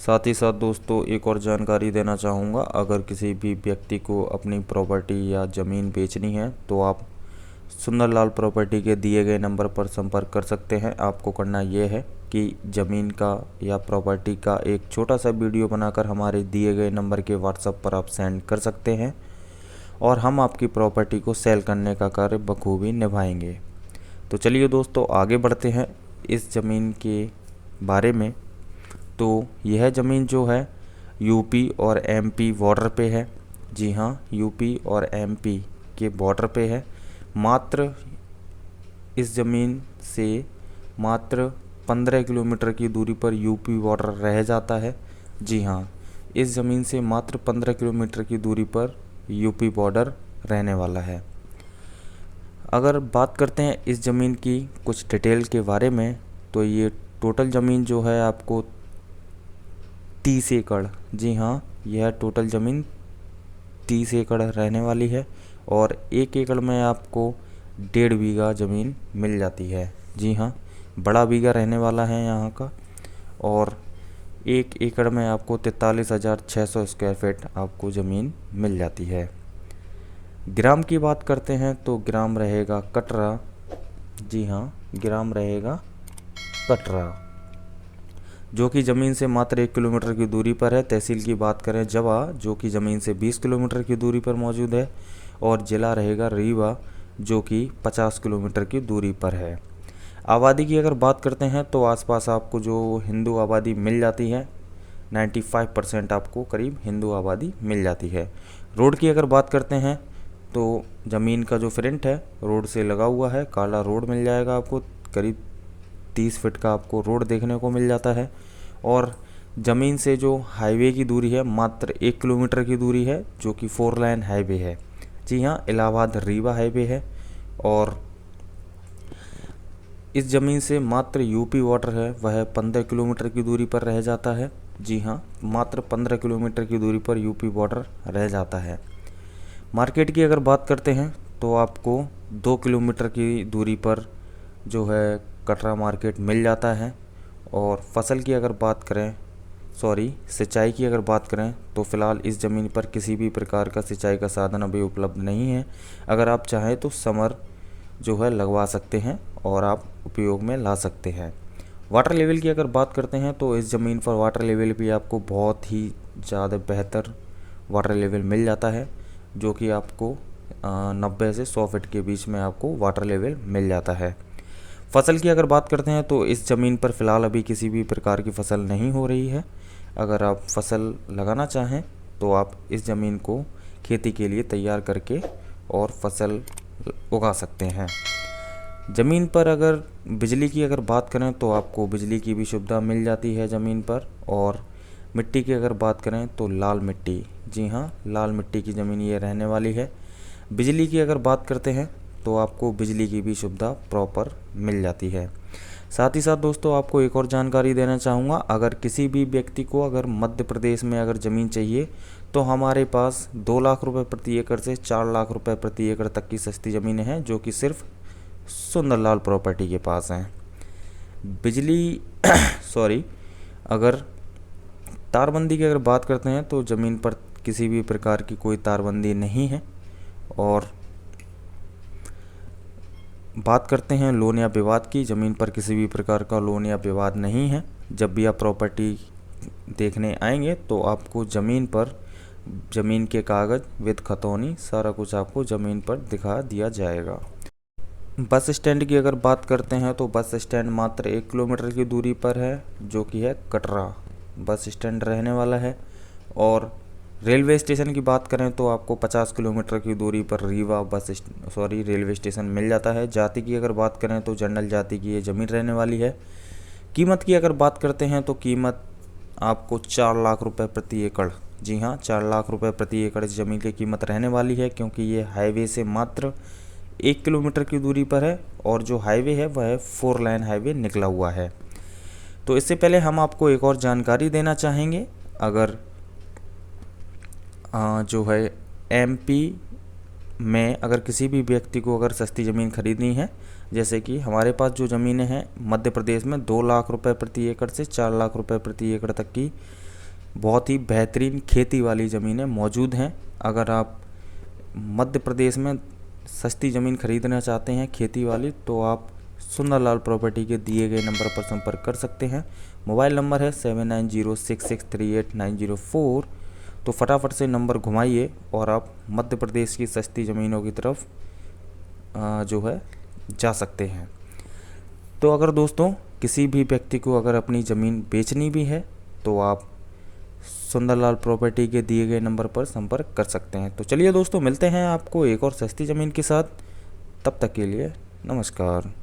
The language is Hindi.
साथ ही साथ दोस्तों एक और जानकारी देना चाहूँगा, अगर किसी भी व्यक्ति को अपनी प्रॉपर्टी या ज़मीन बेचनी है तो आप सुंदरलाल प्रॉपर्टी के दिए गए नंबर पर संपर्क कर सकते हैं। आपको करना ये है कि ज़मीन का या प्रॉपर्टी का एक छोटा सा वीडियो बनाकर हमारे दिए गए नंबर के व्हाट्सएप पर आप सेंड कर सकते हैं और हम आपकी प्रॉपर्टी को सेल करने का कार्य बखूबी निभाएंगे। तो चलिए दोस्तों आगे बढ़ते हैं इस ज़मीन के बारे में। तो यह ज़मीन जो है यूपी और एमपी बॉर्डर पे है। जी हाँ, यूपी और एमपी के बॉर्डर पे है। मात्र इस ज़मीन से मात्र 15 किलोमीटर की दूरी पर यूपी बॉर्डर रह जाता है। जी हाँ, इस ज़मीन से मात्र 15 किलोमीटर की दूरी पर यूपी बॉर्डर रहने वाला है। अगर बात करते हैं इस ज़मीन की कुछ डिटेल के बारे में, तो ये टोटल ज़मीन जो है आपको 30 एकड़, जी हाँ, यह टोटल ज़मीन 30 एकड़ रहने वाली है और 1 एकड़ में आपको 1.5 बीघा ज़मीन मिल जाती है। जी हाँ, बड़ा बीघा रहने वाला है यहाँ का। और 1 एकड़ में आपको 43,600 स्क्वायर फीट आपको ज़मीन मिल जाती है। ग्राम की बात करते हैं तो ग्राम रहेगा कटरा। जी हाँ, ग्राम रहेगा कटरा, जो कि ज़मीन से मात्र 1 किलोमीटर की दूरी पर है। तहसील की बात करें जवा, जो कि ज़मीन से 20 किलोमीटर की दूरी पर मौजूद है। और ज़िला रहेगा रीवा, जो कि 50 किलोमीटर की दूरी पर है। आबादी की अगर बात करते हैं तो आसपास आपको जो हिंदू आबादी मिल जाती है, 95% आपको करीब हिंदू आबादी मिल जाती है। रोड की अगर बात करते हैं तो ज़मीन का जो फ्रंट है रोड से लगा हुआ है, काला रोड मिल जाएगा आपको। करीब 30 फीट का आपको रोड देखने को मिल जाता है। और ज़मीन से जो हाईवे की दूरी है मात्र 1 किलोमीटर की दूरी है, जो कि 4 लाइन हाईवे है। जी हाँ, इलाहाबाद रीवा हाईवे है। और इस ज़मीन से मात्र यूपी बॉर्डर है वह 15 किलोमीटर की दूरी पर रह जाता है। जी हाँ, मात्र 15 किलोमीटर की दूरी पर यूपी बॉर्डर रह जाता है। मार्केट की अगर बात करते हैं तो आपको 2 किलोमीटर की दूरी पर जो है कटरा मार्केट मिल जाता है। और फसल की अगर बात करें, सिंचाई की अगर बात करें तो फ़िलहाल इस ज़मीन पर किसी भी प्रकार का सिंचाई का साधन अभी उपलब्ध नहीं है। अगर आप चाहें तो समर जो है लगवा सकते हैं और आप उपयोग में ला सकते हैं। वाटर लेवल की अगर बात करते हैं तो इस ज़मीन पर वाटर लेवल भी आपको बहुत ही ज़्यादा बेहतर वाटर लेवल मिल जाता है, जो कि आपको 90 से 100 फीट के बीच में आपको वाटर लेवल मिल जाता है। फसल की अगर बात करते हैं तो इस ज़मीन पर फ़िलहाल अभी किसी भी प्रकार की फसल नहीं हो रही है। अगर आप फसल लगाना चाहें तो आप इस ज़मीन को खेती के लिए तैयार करके और फसल उगा सकते हैं। ज़मीन पर अगर बिजली की अगर बात करें तो आपको बिजली की भी सुविधा मिल जाती है ज़मीन पर। और मिट्टी की अगर बात करें तो लाल मिट्टी, जी हाँ, लाल मिट्टी की ज़मीन ये रहने वाली है। बिजली की अगर बात करते हैं तो आपको बिजली की भी सुविधा प्रॉपर मिल जाती है। साथ ही साथ दोस्तों आपको एक और जानकारी देना चाहूँगा, अगर किसी भी व्यक्ति को अगर मध्य प्रदेश में अगर ज़मीन चाहिए तो हमारे पास 2 लाख रुपए प्रति एकड़ से 4 लाख रुपए प्रति एकड़ तक की सस्ती ज़मीनें हैं, जो कि सिर्फ सुंदरलाल प्रॉपर्टी के पास हैं। बिजली अगर तारबंदी की अगर बात करते हैं तो ज़मीन पर किसी भी प्रकार की कोई तारबंदी नहीं है। और बात करते हैं लोन या विवाद की, ज़मीन पर किसी भी प्रकार का लोन या विवाद नहीं है। जब भी आप प्रॉपर्टी देखने आएंगे तो आपको ज़मीन के कागज़ विद खतौनी सारा कुछ आपको ज़मीन पर दिखा दिया जाएगा। बस स्टैंड की अगर बात करते हैं तो बस स्टैंड मात्र 1 किलोमीटर की दूरी पर है, जो कि है कटरा बस स्टैंड रहने वाला है। और रेलवे स्टेशन की बात करें तो आपको 50 किलोमीटर की दूरी पर रीवा रेलवे स्टेशन मिल जाता है। जाति की अगर बात करें तो जनरल जाति की ये ज़मीन रहने वाली है। कीमत की अगर बात करते हैं तो कीमत आपको 4 लाख रुपए प्रति एकड़, जी हाँ, 4 लाख रुपए प्रति एकड़ इस ज़मीन की कीमत रहने वाली है, क्योंकि ये हाईवे से मात्र 1 किलोमीटर की दूरी पर है। और जो हाईवे है वह 4 लाइन हाईवे निकला हुआ है। तो इससे पहले हम आपको एक और जानकारी देना चाहेंगे, अगर जो है एमपी में अगर किसी भी व्यक्ति को अगर सस्ती ज़मीन खरीदनी है, जैसे कि हमारे पास जो ज़मीनें हैं मध्य प्रदेश में 2 लाख रुपए प्रति एकड़ से 4 लाख रुपए प्रति एकड़ तक की बहुत ही बेहतरीन खेती वाली ज़मीनें मौजूद हैं। अगर आप मध्य प्रदेश में सस्ती ज़मीन खरीदना चाहते हैं खेती वाली, तो आप सुंदरलाल प्रॉपर्टी के दिए गए नंबर पर संपर्क कर सकते हैं। मोबाइल नंबर है 7906638904। तो फटाफट से नंबर घुमाइए और आप मध्य प्रदेश की सस्ती ज़मीनों की तरफ जो है जा सकते हैं। तो अगर दोस्तों किसी भी व्यक्ति को अगर अपनी ज़मीन बेचनी भी है तो आप सुंदरलाल प्रॉपर्टी के दिए गए नंबर पर संपर्क कर सकते हैं। तो चलिए दोस्तों, मिलते हैं आपको एक और सस्ती ज़मीन के साथ। तब तक के लिए नमस्कार।